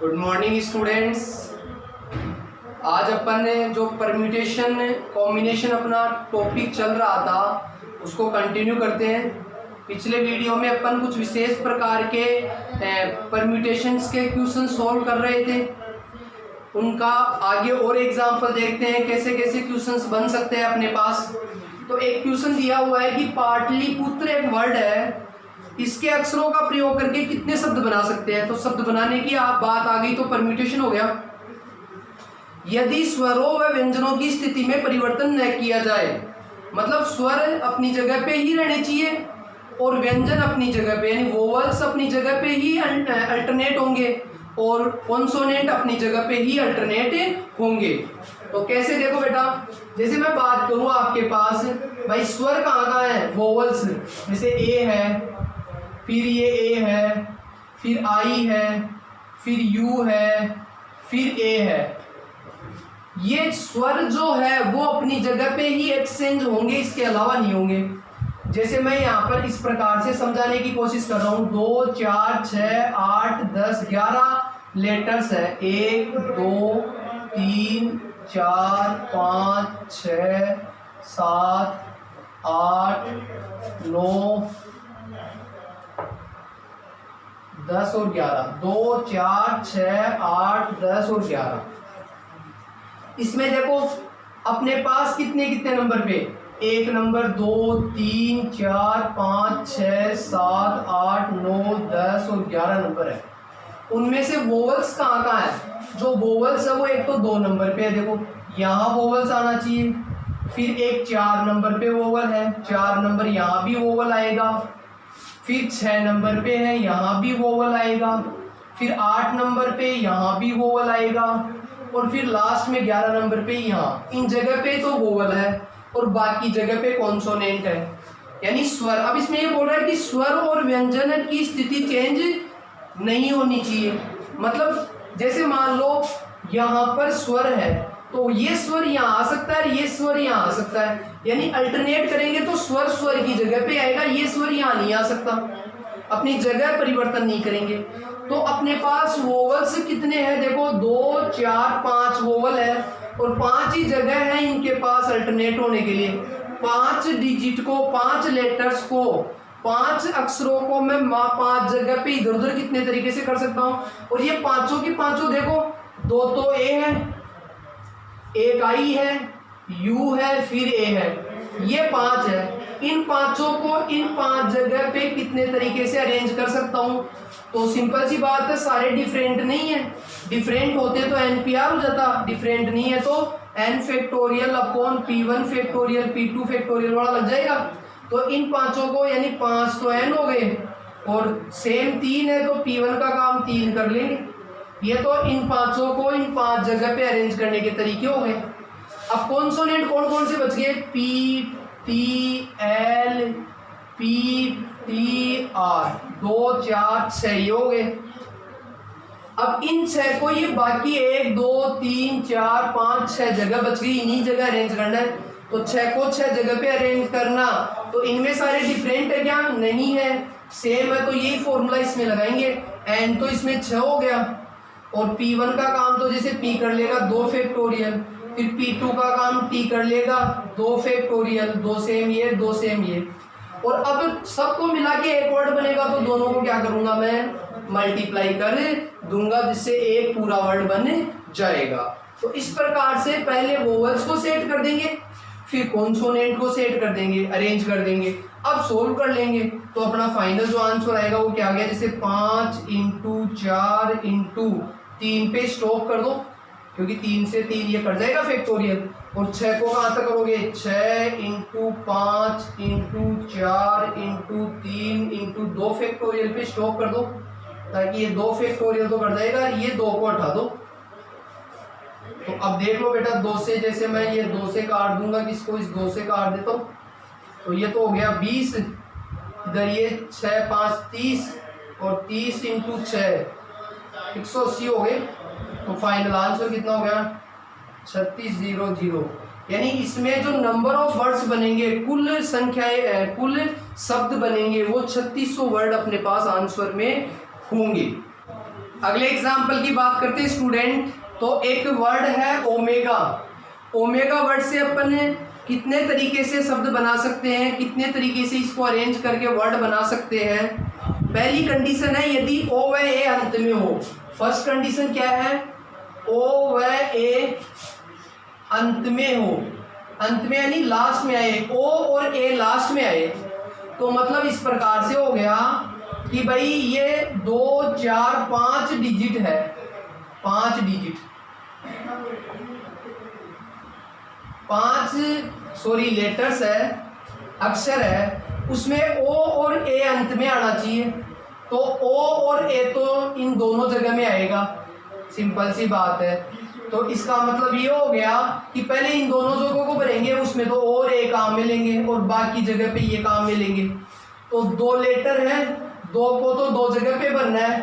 Good morning students. आज अपन ने जो परम्यूटेशन कॉम्बिनेशन अपना टॉपिक चल रहा था उसको कंटिन्यू करते हैं। पिछले वीडियो में अपन कुछ विशेष प्रकार के परम्यूटेशंस के क्वेश्चन सॉल्व कर रहे थे। उनका आगे और एग्जांपल देखते हैं कैसे कैसे क्वेश्चंस बन सकते हैं अपने पास। तो एक क्वेश्चन दिया हुआ है कि पाटलिपुत्र एक वर्ड है, इसके अक्षरों का प्रयोग करके कितने शब्द बना सकते हैं। तो शब्द बनाने की आप बात आ गई तो परम्यूटेशन हो गया। यदि स्वरों व व्यंजनों की स्थिति में परिवर्तन न किया जाए, मतलब स्वर अपनी जगह पे ही रहने चाहिए और व्यंजन अपनी जगह पे यानी वोवल्स अपनी जगह पे ही अल्टरनेट होंगे और कॉन्सोनेंट अपनी जगह पे ही अल्टरनेट होंगे। तो कैसे देखो बेटा, जैसे मैं बात करूँ आपके पास भाई स्वर कहाँ है, वोवल्स जैसे ए है, फिर ये ए है, फिर आई है, फिर यू है, फिर ए है। ये स्वर जो है वो अपनी जगह पे ही एक्सचेंज होंगे, इसके अलावा नहीं होंगे। जैसे मैं यहाँ पर इस प्रकार से समझाने की कोशिश कर रहा हूँ। 2 4 6 8 10 11 लेटर्स है। 1 2 3 4 5 6 7 8 9 10 और 11। 2 4 6 8 10 और 11। इसमें देखो अपने पास कितने कितने नंबर पे, 1 नंबर, 2 3 4 5 6 7 8 9 10 और 11 नंबर है। उनमें से वोवल्स कहाँ कहाँ है? जो वोवल्स है वो एक तो 2 नंबर पे है, देखो यहाँ वोवल्स आना चाहिए। फिर एक 4 नंबर पे वोवल है, 4 नंबर यहाँ भी वोवल आएगा। फिर 6 नंबर पे है, यहाँ भी वोवल आएगा। फिर 8 नंबर पे यहाँ भी वोवल आएगा और फिर लास्ट में 11 नंबर पे यहाँ। इन जगह पे तो वोवल है और बाकी जगह पे कॉन्सोनेंट है यानी स्वर। अब इसमें ये बोल रहा है कि स्वर और व्यंजन की स्थिति चेंज नहीं होनी चाहिए। मतलब जैसे मान लो यहाँ पर स्वर है तो ये स्वर यहाँ आ सकता है, ये स्वर यहाँ आ सकता है, यानी अल्टरनेट करेंगे तो स्वर स्वर की जगह पे आएगा, ये स्वर यहाँ नहीं आ सकता। अपनी जगह परिवर्तन नहीं करेंगे। तो अपने पास वोवल्स कितने हैं, देखो 2 4 5 वोवल है और 5 ही जगह है इनके पास अल्टरनेट होने के लिए। 5 डिजिट को, 5 लेटर्स को, 5 अक्षरों को मैं 5 जगह पे इधर उधर कितने तरीके से कर सकता हूँ। और ये पांचों की पांचों देखो, 2 तो ए है, एक आई है, यू है, फिर ए है, ये 5 है। इन पांचों को इन 5 जगह पे कितने तरीके से अरेंज कर सकता हूँ। तो सिंपल सी बात है, सारे डिफरेंट नहीं है। डिफरेंट होते तो NPR हो जाता, डिफरेंट नहीं है तो n factorial upon P1 factorial P2 factorial वाला लग जाएगा। तो इन पांचों को यानी 5 तो n हो गए और सेम 3 है तो P1 का काम 3 कर लेंगे। ये तो इन पांचों को इन 5 जगह पे अरेंज करने के तरीके हो गए। अब कॉन्सोनेंट कौन कौन से बच गए, P T L P T R, 2 4 6 ये हो गए। अब इन 6 को ये बाकी 1 2 3 4 5 6 जगह बच गई, इन्हीं जगह अरेंज करना है। तो 6 को 6 जगह पे अरेंज करना, तो इनमें सारे डिफरेंट है क्या, नहीं है, सेम है। तो यही फॉर्मूला इसमें लगाएंगे। n तो इसमें 6 हो गया और P1 का काम तो जैसे P कर लेगा 2 फैक्टोरियल, फिर P2 का काम T कर लेगा 2 फैक्टोरियल, 2 सेम ये 2 सेम ये। और अब सबको मिला के एक वर्ड बनेगा तो दोनों को क्या करूंगा मैं, मल्टीप्लाई कर दूंगा जिससे एक पूरा वर्ड बन जाएगा। तो इस प्रकार से पहले वोवल्स को सेट कर देंगे, फिर कॉन्सोनेंट को सेट कर देंगे, अरेंज कर देंगे। अब सोल्व कर लेंगे तो अपना फाइनल जो आंसर आएगा वो क्या आ गया, जैसे 5 × 4 × 3 पे स्टॉप कर दो क्योंकि 3 से 3 ये कट जाएगा फैक्टोरियल। और 6 को कहाँ तक करोगे, 6 × 5 × 4 × 3 × 2 फैक्टोरियल पे स्टॉप कर दो ताकि ये 2 फैक्टोरियल तो कट जाएगा, ये 2 को हटा दो। तो अब देख लो बेटा, 2 से जैसे मैं ये 2 से काट दूंगा, किसको, इस 2 से काट देता हूँ तो ये तो हो गया 20, इधर ये 6 5 30 और 30 × 6 180 हो गए। तो फाइनल आंसर कितना हो गया, 3600। यानी इसमें जो नंबर ऑफ वर्ड्स बनेंगे, कुल संख्याएं, कुल शब्द बनेंगे वो 3600 वर्ड अपने पास आंसर में होंगे। अगले एग्जाम्पल की बात करते हैं स्टूडेंट। तो एक वर्ड है ओमेगा। ओमेगा वर्ड से अपन कितने तरीके से शब्द बना सकते हैं, कितने तरीके से इसको अरेंज करके वर्ड बना सकते हैं। पहली कंडीशन है यदि ओ व ए अंत में हो। फर्स्ट कंडीशन क्या है? ओ व ए अंत में हो। अंत में यानी लास्ट में आए, ओ और ए लास्ट में आए। तो मतलब इस प्रकार से हो गया कि भाई ये 2 4 5 डिजिट है, 5 डिजिट, 5 लेटर्स है, अक्षर है, उसमें ओ और ए अंत में आना चाहिए। तो ओ और ए तो इन दोनों जगह में आएगा, सिंपल सी बात है। तो इसका मतलब ये हो गया कि पहले इन दोनों जगहों को भरेंगे, उसमें तो ओ और ए काम में लेंगे और बाकी जगह पे ये काम में लेंगे। तो 2 लेटर है, 2 को तो 2 जगह पे भरना है,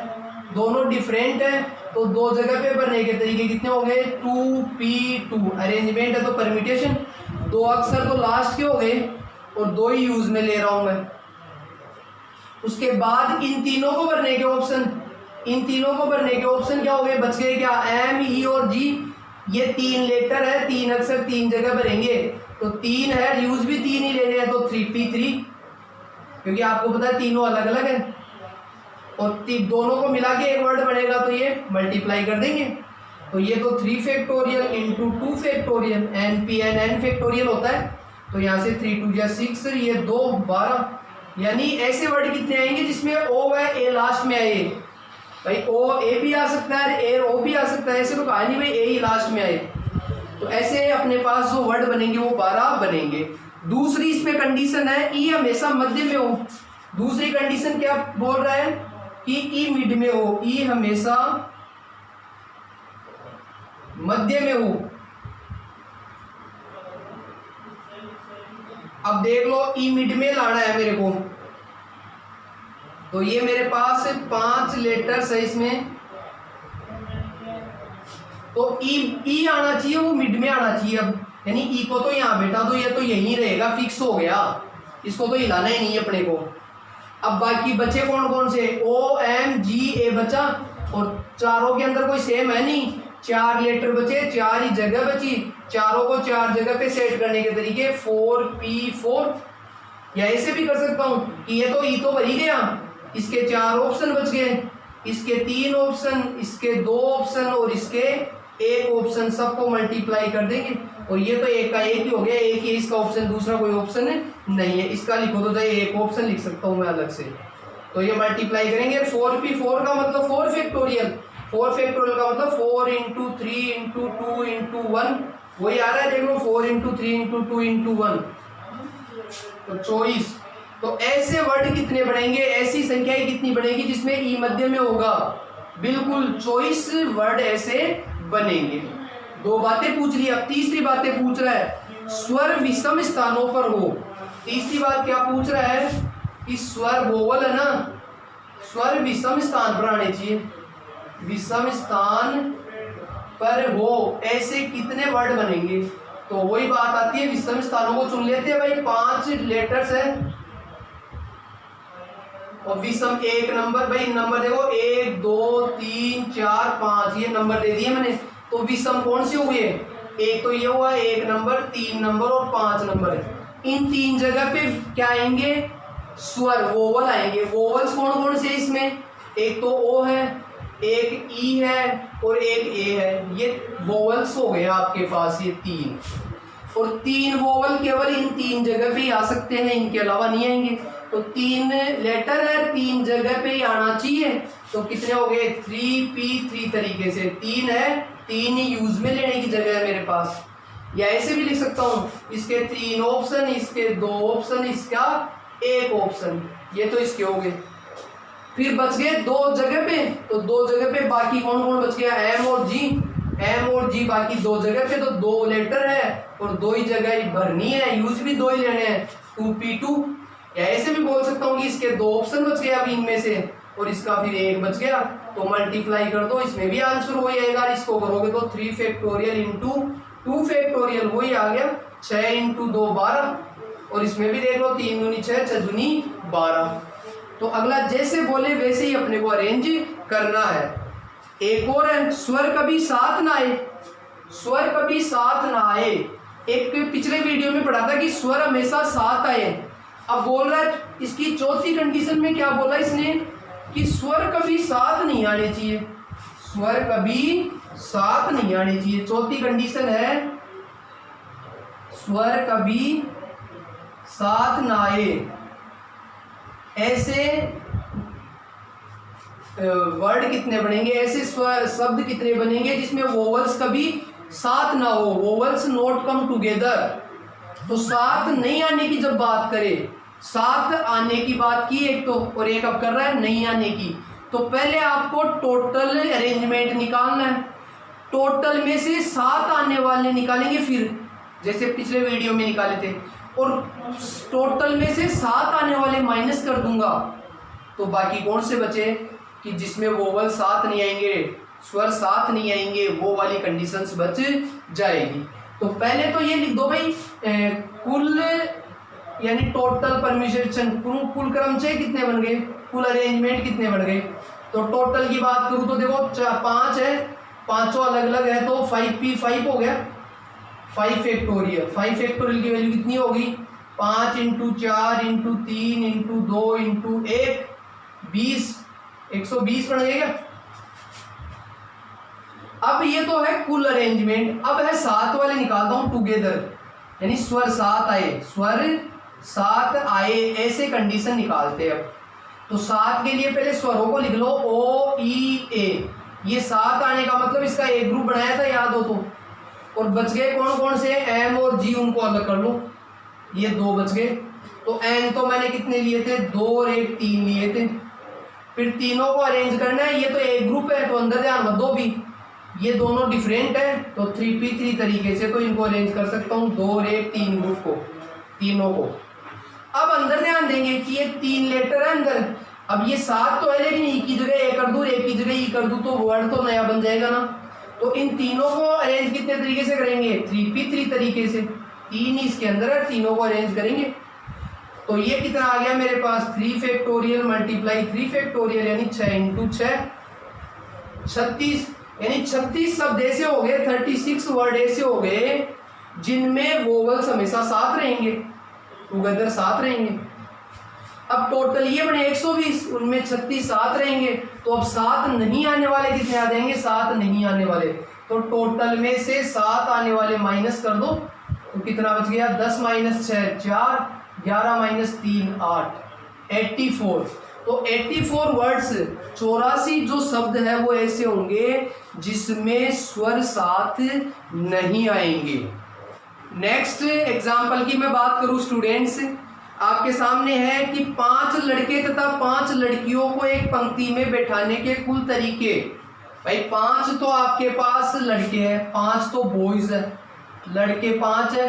दोनों डिफरेंट है, तो 2 जगह पे भरने के तरीके कितने हो गए? 2p2। अरेंजमेंट है तो परम्यूटेशन। 2 अक्षर तो लास्ट के हो गए और 2 ही यूज में ले रहा हूं मैं। उसके बाद इन तीनों को भरने के ऑप्शन, इन तीनों को भरने के ऑप्शन क्या हो गए? बच गए क्या? एम, ई और जी। ये 3 लेटर है, 3 अक्षर 3 जगह भरेंगे, तो 3 है, यूज भी 3 ही लेने हैं, तो 3p3, क्योंकि आपको पता है तीनों अलग अलग है और दोनों को मिला के एक वर्ड बनेगा, तो ये मल्टीप्लाई कर देंगे। तो ये तो 3 factorial into 2 factorial, n factorial होता है। तो यहाँ से 3 2 या 6, ये 2 12। यानी ऐसे वर्ड कितने आएंगे जिसमें ओ व ए लास्ट में आए? भाई ओ ए भी आ सकता है, ए ओ भी आ सकता है, ऐसे तो कहा नहीं भाई ए ही लास्ट में आए। तो ऐसे अपने पास जो वर्ड बनेंगे वो 12 बनेंगे। दूसरी इसमें कंडीशन है ई हमेशा मध्य में हो। दूसरी कंडीशन क्या बोल रहा है? कि ई मिड में हो, ई हमेशा मध्य में हो। अब देख लो ई मिड में लाना है मेरे को, तो ये मेरे पास 5 लेटर्स है इसमें, तो ई आना चाहिए, वो मिड में आना चाहिए। अब यानी ई को तो यहाँ बैठा, तो ये तो यहीं रहेगा, फिक्स हो गया, इसको तो हिलाना ही नहीं है अपने को। अब बाकी बचे कौन कौन से? ओ एम जी ए बचा, और चारों के अंदर कोई सेम है नहीं, 4 लेटर बचे, 4 ही जगह बची, चारों को 4 जगह पे सेट करने के तरीके 4p4। या ऐसे भी कर सकता हूं कि ये तो ई तो भर ही गया, इसके 4 ऑप्शन बच गए, इसके 3 ऑप्शन, इसके 2 ऑप्शन और इसके 1 ऑप्शन, सबको मल्टीप्लाई कर देंगे और ये तो एक का एक ही हो गया, एक ही इसका ऑप्शन, दूसरा कोई ऑप्शन नहीं है। इसका लिखो तो चाहे एक ऑप्शन लिख सकता हूं मैं अलग से। तो ये मल्टीप्लाई करेंगे, 4p4 का मतलब 4 फैक्टोरियल, 4 फैक्टोरियल का मतलब 4 इंटू 3 इंटू 2 इंटू 1, वही आ रहा है, देख लो 4 इंटू 3 इंटू 2 इंटू 1, तो 24। तो ऐसे वर्ड कितने बनेंगे, ऐसी संख्याएं कितनी बनेगी जिसमें ई मध्य में होगा? बिल्कुल 24 वर्ड ऐसे बनेंगे। 2 बातें पूछ ली, अब तीसरी बातें पूछ रहा है स्वर विषम स्थानों पर हो। तीसरी बात क्या पूछ रहा है कि स्वर वोवल है ना, स्वर विषम स्थान पर आने चाहिए, विषम स्थान पर हो, ऐसे कितने वर्ड बनेंगे? तो वही बात आती है, विषम स्थानों को चुन लेते हैं भाई, 5 लेटर्स है और विषम एक नंबर, भाई नंबर देखो 1 2 3 4 5, ये नंबर दे दिए मैंने। तो विषम कौन से हुए? एक तो ये हुआ 1 नंबर, 3 नंबर और 5 नंबर है। इन 3 जगह पे क्या आएंगे? स्वर वोवल आएंगे। वोवल्स कौन कौन से इसमें? एक तो ओ है, एक ई है और एक ए है, ये वोवल्स हो गए आपके पास, ये 3। और 3 वोवल केवल इन 3 जगह पे ही आ सकते हैं, इनके अलावा नहीं आएंगे। तो 3 लेटर है, 3 जगह पे ही आना चाहिए। तो कितने हो गए? 3p3 तरीके से 3 है, 3 ही यूज में लेने की जगह है मेरे पास। या ऐसे भी लिख सकता हूँ, इसके 3 ऑप्शन, इसके 2 ऑप्शन, इसका 1 ऑप्शन, ये तो इसके हो गए। फिर बच गए 2 जगह पे, तो 2 जगह पे बाकी कौन कौन बच गया? एम और जी, एम और जी बाकी 2 जगह पे, तो 2 लेटर है और 2 ही जगह भरनी है, यूज भी 2 ही लेने हैं, 2p2। या ऐसे भी बोल सकता हूँ कि इसके 2 ऑप्शन बच गए अभी इनमें से और इसका फिर 1 बच गया, तो मल्टीप्लाई कर दो, इसमें भी आंसर हो जाएगा। इसको करोगे तो 3 फैक्टोरियल इंटू 2 फैक्टोरियल, वही आ गया 6 इंटू 2 12, और इसमें भी देख लो 3 दूनी 6, 6 दूनी 12। तो अगला जैसे बोले वैसे ही अपने को अरेंज करना है। एक और है, स्वर कभी साथ ना आए, स्वर कभी साथ ना आए। एक पिछले वीडियो में पढ़ा था कि स्वर हमेशा साथ आए। अब बोल रहा है इसकी चौथी कंडीशन में क्या बोला इसने कि स्वर कभी साथ नहीं आने चाहिए, स्वर कभी साथ नहीं आने चाहिए। चौथी कंडीशन है स्वर कभी साथ ना आए। ऐसे वर्ड कितने बनेंगे, ऐसे स्वर शब्द कितने बनेंगे जिसमें वोवल्स कभी साथ ना हो, वोवल्स नॉट कम टुगेदर। तो साथ नहीं आने की जब बात करें, साथ आने की बात की एक तो, और एक अब कर रहा है नहीं आने की। तो पहले आपको टोटल अरेंजमेंट निकालना है, टोटल में से साथ आने वाले निकालेंगे फिर, जैसे पिछले वीडियो में निकाले थे, और टोटल में से साथ आने वाले माइनस कर दूंगा, तो बाकी कौन से बचे कि जिसमें वोवल साथ नहीं आएंगे, स्वर साथ नहीं आएंगे, वो वाली कंडीशंस बच जाएगी। तो पहले तो ये लिख दो भाई कुल यानी टोटल परम्यूटेशन, कुल क्रमचय कितने बन गए, कुल अरेंजमेंट कितने बन गए। तो टोटल की बात करूँ तो देखो 5 है, पांचों अलग अलग है, तो 5p5 हो गया 5 फैक्टोरियल। 5 फैक्टोरियल की वैल्यू कितनी होगी 5 × 4 × 3 × 2 × 1 20, 120 बन गया। अब ये तो है कुल अरेंजमेंट, अब है साथ वाले निकालता हूं टुगेदर, यानी स्वर साथ आए, स्वर साथ आए, ऐसे कंडीशन निकालते हैं। अब तो साथ के लिए पहले स्वरों को लिख लो O E A, ये साथ आने का मतलब इसका एक ग्रुप बनाया था याद हो तो, और बच गए कौन कौन से M और G, उनको अलग कर लो, ये 2 बच गए। तो N तो मैंने कितने लिए थे 2 और 1 3 लिए थे। फिर तीनों को अरेंज करना है, ये तो एक ग्रुप है तो अंदर ध्यान मत दो भी, ये दोनों डिफरेंट है, तो 3p3 तरीके से तो इनको अरेंज कर सकता हूँ 2 और 1 3 ग्रुप को, तीनों को। अब अंदर ध्यान देंगे कि ये 3 लेटर है अंदर, अब ये 7 तो है लेकिन ई की जगह ए कर दूं, ए की जगह ई कर दूं तो वर्ड तो नया बन जाएगा ना। तो इन तीनों को अरेंज कितने तरीके से करेंगे 3p3 तरीके से, 3 ही इसके अंदर है, तीनों को अरेंज करेंगे। तो ये कितना आ गया मेरे पास 3 फैक्टोरियल मल्टीप्लाई 3 फैक्टोरियल यानी 6 × 6 36, यानी 36 शब्द ऐसे हो गए, 36 वर्ड ऐसे हो गए जिनमें वोवल्स हमेशा साथ रहेंगे, टुगेदर साथ रहेंगे। अब टोटल ये बने 120, उनमें 36 साथ रहेंगे, तो अब साथ नहीं आने वाले कितने आ जाएंगे, साथ नहीं आने वाले, तो टोटल में से साथ आने वाले माइनस कर दो, तो कितना बच गया 10 - 6 4, 11 - 3 8, 84। तो 84 वर्ड्स, 84 जो शब्द है वो ऐसे होंगे जिसमें स्वर साथ नहीं आएंगे। नेक्स्ट एग्जाम्पल की मैं बात करूं स्टूडेंट्स, आपके सामने है कि 5 लड़के तथा 5 लड़कियों को एक पंक्ति में बैठाने के कुल तरीके। भाई 5 तो आपके पास लड़के हैं, 5 तो बॉयज है, लड़के 5 है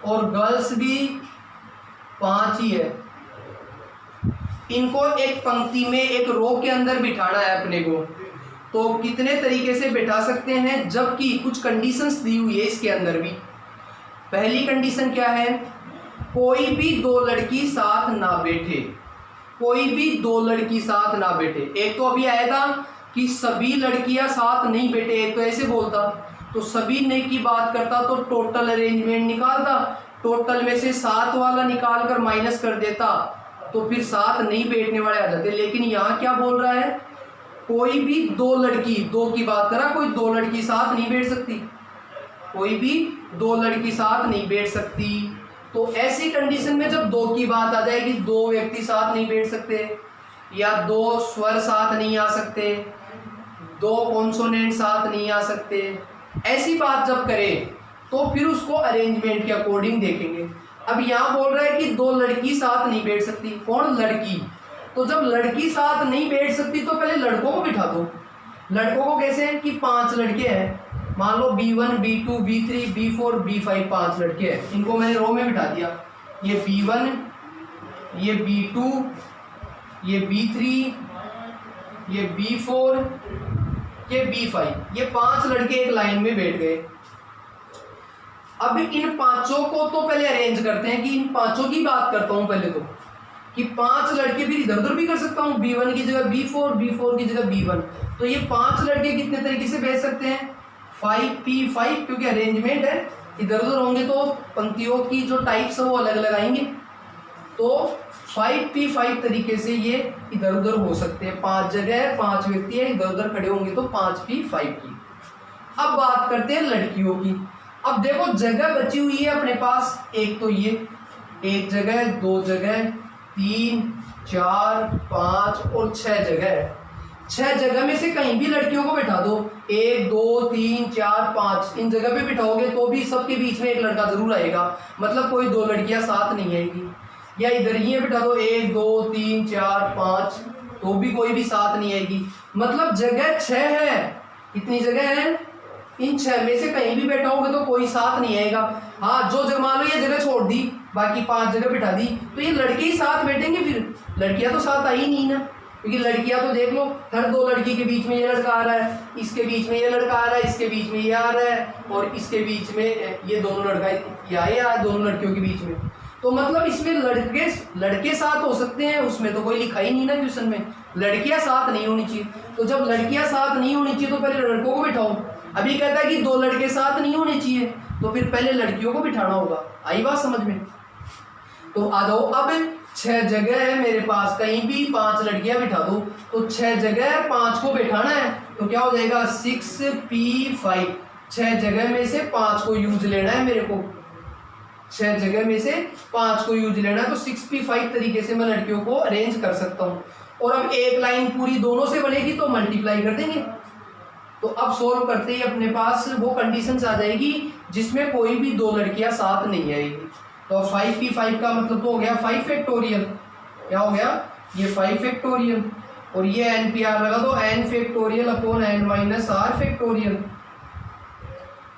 और गर्ल्स भी 5 ही है। इनको एक पंक्ति में एक रो के अंदर बिठाना है अपने को, तो कितने तरीके से बिठा सकते हैं, जबकि कुछ कंडीशंस दी हुई है इसके अंदर भी। पहली कंडीशन क्या है, कोई भी 2 लड़की साथ ना बैठे, कोई भी 2 लड़की साथ ना बैठे। एक तो अभी आया था कि सभी लड़कियां साथ नहीं बैठे, एक तो ऐसे बोलता, तो सभी ने की बात करता तो टोटल अरेंजमेंट निकालता, टोटल में से 7 वाला निकाल कर माइनस कर देता, तो फिर 7 नहीं बैठने वाले आ जाते। लेकिन यहाँ क्या बोल रहा है, कोई भी 2 लड़की, 2 की बात करा, कोई 2 लड़की साथ नहीं बैठ सकती, कोई भी 2 लड़की साथ नहीं बैठ सकती। तो ऐसी कंडीशन में जब 2 की बात आ जाएगी, 2 व्यक्ति साथ नहीं बैठ सकते, या 2 स्वर साथ नहीं आ सकते, 2 कॉन्सोनेंट साथ नहीं आ सकते, ऐसी बात जब करें तो फिर उसको अरेंजमेंट के अकॉर्डिंग देखेंगे। अब यहाँ बोल रहा है कि 2 लड़की साथ नहीं बैठ सकती, कौन, लड़की। तो जब लड़की साथ नहीं बैठ सकती तो पहले लड़कों को बिठा दो। लड़कों को कैसे, कि 5 लड़के हैं, मान लो B1 B2 B3 B4 B5 5 लड़के हैं, इनको मैंने रो में बिठा दिया, ये B1, ये B2, ये B3, ये B4, ये B5, ये 5 लड़के एक लाइन में बैठ गए। अब इन 5 को तो पहले अरेंज करते हैं, कि इन 5 की बात करता हूं पहले तो, कि 5 लड़के फिर इधर उधर भी कर सकता हूँ, B1 की जगह B4, B4 की जगह B1। तो ये 5 लड़के कितने तरीके से भेज सकते हैं, 5P5, क्योंकि अरेंजमेंट है, इधर उधर होंगे तो पंक्तियों की जो टाइप्स है वो अलग अलग आएंगे। तो 5P5 तरीके से ये इधर उधर हो सकते हैं, 5 जगह 5 व्यक्ति है, इधर उधर खड़े होंगे तो 5P5 की। अब बात करते हैं लड़कियों की। अब देखो जगह बची हुई है अपने पास, एक तो ये एक जगह, 2 जगह, 3, 4, 5 और 6 जगह है। 6 जगह में से कहीं भी लड़कियों को बैठा दो, 1, 2, 3, 4, 5 इन जगह पे बिठाओगे तो भी सबके बीच में एक लड़का जरूर आएगा, मतलब कोई 2 लड़कियां साथ नहीं आएगी। या इधर ही बिठा दो 1, 2, 3, 4, 5 तो भी कोई भी साथ नहीं आएगी, मतलब जगह 6 है। कितनी जगह है, इन 6 में से कहीं भी बैठाओगे तो कोई साथ नहीं आएगा। हाँ, जो जगह मान लो ये जगह छोड़ दी, बाकी 5 जगह बिठा दी, तो ये लड़के ही साथ बैठेंगे, फिर लड़कियां तो साथ आई नहीं ना, क्योंकि लड़कियां तो देख लो, हर 2 लड़की के बीच में ये लड़का आ रहा है, इसके बीच में ये लड़का आ रहा है, इसके बीच में ये आ रहा है, और इसके बीच में ये दोनों लड़का ये आए दोनों लड़कियों के बीच में। तो मतलब इसमें लड़के साथ हो सकते हैं, उसमें तो कोई लिखा ही नहीं ना क्वेश्चन में, लड़कियां साथ नहीं होनी चाहिए। तो जब लड़कियां साथ नहीं होनी चाहिए तो पहले लड़कों को बिठाओ। अभी कहता है कि 2 लड़के साथ नहीं होने चाहिए, तो फिर पहले लड़कियों को बिठाना होगा। आई बात समझ में? तो आ जाओ, अब 6 जगह है मेरे पास, कहीं भी 5 लड़कियां बिठा दो, तो 6 जगह 5 को बिठाना है, तो क्या हो जाएगा 6P5। 6 जगह में से 5 को यूज लेना है मेरे को, 6 जगह में से 5 को यूज लेना है, तो 6P5 तरीके से मैं लड़कियों को अरेंज कर सकता हूँ। और अब एक लाइन पूरी दोनों से बनेगी तो मल्टीप्लाई कर देंगे। तो अब सोल्व करते ही अपने पास वो कंडीशंस आ जाएगी जिसमें कोई भी 2 लड़कियां साथ नहीं आएगी। तो 5P5 का मतलब तो हो गया 5 फैक्टोरियल, क्या हो गया ये 5 फैक्टोरियल, और ये NPR लगा दो n factorial upon n minus r factorial.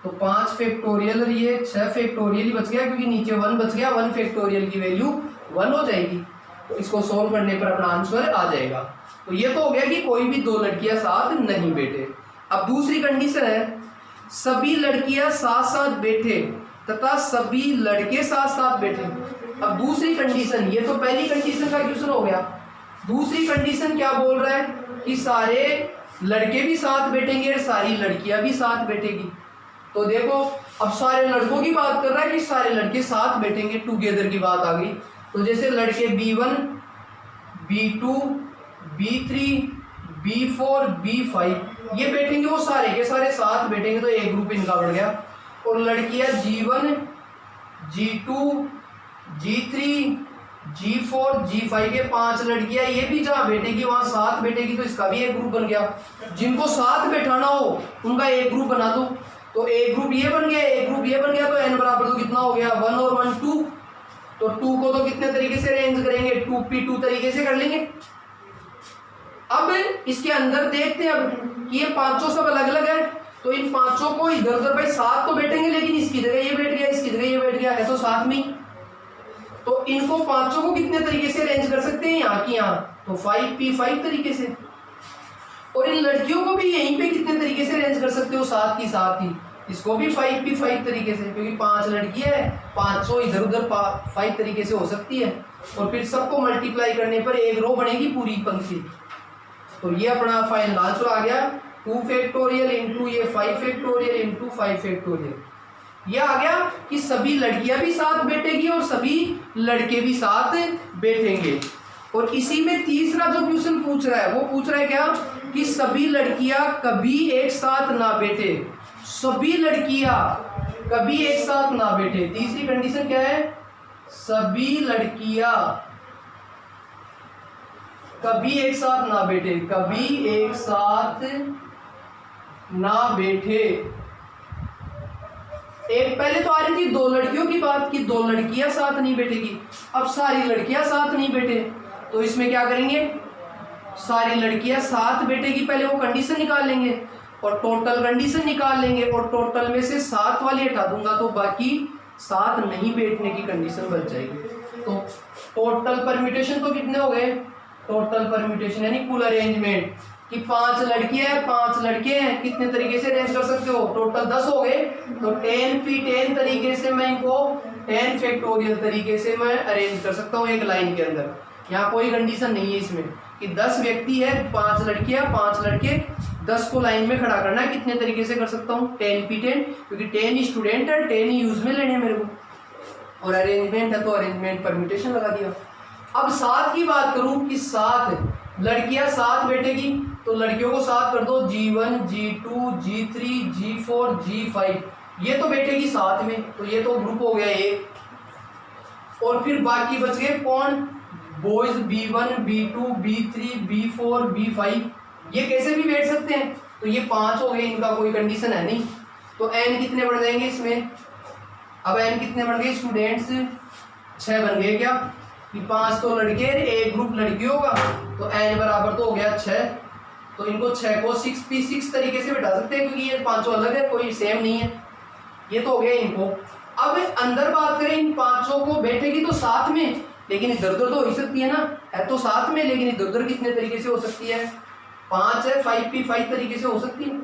तो 5 फैक्टोरियल और ये 6 फैक्टोरियल ही बच गया, क्योंकि नीचे 1 बच गया, 1 फैक्टोरियल की वैल्यू 1 हो जाएगी। तो इसको सोल्व करने पर अपना आंसर आ जाएगा। तो ये तो हो गया कि कोई भी 2 लड़कियां साथ नहीं बैठे। अब दूसरी कंडीशन है, सभी लड़कियां साथ साथ बैठे तथा सभी लड़के साथ साथ बैठे। अब दूसरी कंडीशन, ये तो पहली कंडीशन का क्वेश्चन हो गया। दूसरी कंडीशन क्या बोल रहा है कि सारे लड़के भी साथ बैठेंगे और सारी लड़कियां भी साथ बैठेगी। तो देखो, अब सारे लड़कों की बात कर रहा है कि सारे लड़के साथ बैठेंगे, टुगेदर की बात आ गई। तो जैसे लड़के B1, B2, B3, B4, B5 ये बैठेंगे, वो सारे के सारे साथ बैठेंगे, तो एक ग्रुप इनका बढ़ गया। और लड़कियां G1, G2, G3, G4, G5 के 5 लड़कियां ये भी जहाँ बैठेगी वहां साथ बैठेगी, तो इसका भी एक ग्रुप बन गया। जिनको साथ बैठाना हो उनका एक ग्रुप बना दो, तो एक ग्रुप ये बन गया, एक ग्रुप ये बन गया, तो n बराबर तो कितना हो गया 1 और 1 2। तो 2 को तो कितने तरीके से अरेंज करेंगे, 2P2 तरीके से कर लेंगे। अब इसके अंदर देखते हैं अब कि ये 5 सब अलग अलग है, तो इन 5 को इधर उधर भाई साथ तो बैठेंगे, लेकिन इसकी जगह ये बैठ गया, इसकी जगह ये बैठ गया, है तो साथ में। तो इनको 5 को कितने तरीके से अरेंज कर सकते हैं, यहाँ की यहाँ, तो 5P5 तरीके से। और इन लड़कियों को भी यहीं पे कितने तरीके से अरेंज कर सकते हो, साथ की साथ ही, इसको भी 5P5 तरीके से, क्योंकि 5 लड़कियां है, 500 इधर उधर 5 तरीके से हो सकती है। और फिर सबको मल्टीप्लाई करने पर एक रो बनेगी पूरी पंक्ति। तो ये अपना फाइनल आंसर आ गया 2 फैक्टोरियल इंटू ये 5 फैक्टोरियल इंटू 5 फैक्टोरियल। ये आ गया कि सभी लड़कियां भी साथ बैठेगी और सभी लड़के भी साथ बैठेंगे। और इसी में तीसरा जो क्वेश्चन पूछ रहा है वो पूछ रहा है क्या कि सभी लड़कियां कभी एक साथ ना बैठे, सभी लड़कियां कभी एक साथ ना बैठे। तीसरी कंडीशन क्या है, सभी लड़कियां कभी एक साथ ना बैठे, कभी एक साथ ना बैठे। एक पहले तो आ रही थी 2 लड़कियों की बात कि 2 लड़कियां साथ नहीं बैठेगी, अब सारी लड़कियां साथ नहीं बैठे, तो इसमें क्या करेंगे, सारी लड़कियां साथ बैठेगी, पहले वो कंडीशन निकाल लेंगे और टोटल कंडीशन निकाल लेंगे, और टोटल में से 7 वाली हटा दूंगा तो बाकी 7 नहीं बैठने की कंडीशन बच जाएगी। तो टोटल परम्यूटेशन तो कितने हो गए, टोटल परम्यूटेशन यानी कुल अरेंजमेंट कि 5 लड़कियां हैं 5 लड़के हैं, कितने तरीके से अरेंज कर सकते हो, टोटल 10 हो गए। तो 10P10 तरीके से मैं इनको 10 फैक्टोरियल तरीके से मैं अरेंज कर सकता हूँ एक लाइन के अंदर। यहाँ कोई कंडीशन नहीं है इसमें कि 10 व्यक्ति है, 5 लड़कियां 5 लड़के, 10 को लाइन में खड़ा करना है। कितने तरीके से कर सकता हूँ, 10p10, क्योंकि 10 स्टूडेंट है, 10 यूज में लेने हैं मेरे को, और अरेंजमेंट है तो अरेंजमेंट परम्यूटेशन लगा दिया। अब 7 की बात करूं कि 7 लड़कियां 7 बैठेगी, तो लड़कियों को 7 कर दो, G1 G2 G3 G4 G5, ये तो बैठेगी 7 में, तो ये तो ग्रुप हो गया एक। और फिर बाकी बच गए कौन, boys B1 B2 B3 B4 B5, ये कैसे भी बैठ सकते हैं, तो ये 5 हो गए, इनका कोई कंडीशन है नहीं। तो n कितने बढ़ जाएंगे इसमें, अब n कितने बढ़ गए, स्टूडेंट्स 6 बन गए क्या, कि 5 तो लड़के एक ग्रुप लड़कियों का, तो n बराबर तो हो गया 6। तो इनको 6 को 6p6 तरीके से बैठा सकते हैं, क्योंकि ये पांचों अलग है, कोई सेम नहीं है। ये तो हो गया इनको। अब अंदर बात करें, इन 5 को बैठेगी तो 7 में, लेकिन इधर उधर तो हो ही सकती है ना, है तो 7 में, लेकिन इधर उधर कितने तरीके से हो सकती है, 5 है 5p5 तरीके से हो सकती है।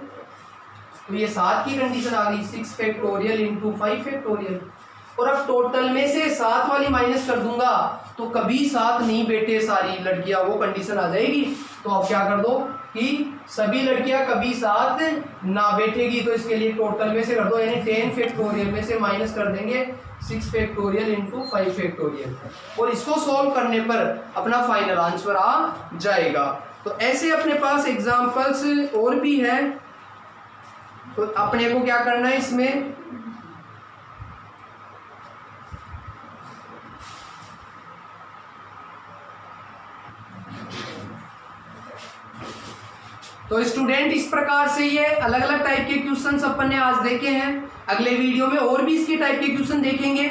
तो ये 7 की कंडीशन आ गई, 6 फैक्टोरियल इंटू 5 फैक्टोरियल। और अब टोटल में से 7 वाली माइनस कर दूंगा तो कभी 7 नहीं बैठे सारी लड़कियां, वो कंडीशन आ जाएगी। तो आप क्या कर दो कि सभी लड़कियां कभी 7 ना बैठेगी, तो इसके लिए टोटल में से कर दो, यानी 10 फैक्टोरियल में से माइनस कर देंगे 6 फैक्टोरियल इंटू 5 फैक्टोरियल, और इसको सॉल्व करने पर अपना फाइनल आंसर आ जाएगा। तो ऐसे अपने पास एग्जाम्पल्स और भी है, तो अपने को क्या करना है इसमें, तो स्टूडेंट इस प्रकार से ये अलग अलग टाइप के क्वेश्चंस अपन ने आज देखे हैं। अगले वीडियो में और भी इसके टाइप के क्वेश्चन देखेंगे,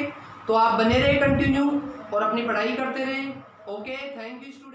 तो आप बने रहे कंटिन्यू और अपनी पढ़ाई करते रहें। Okay, thank you student.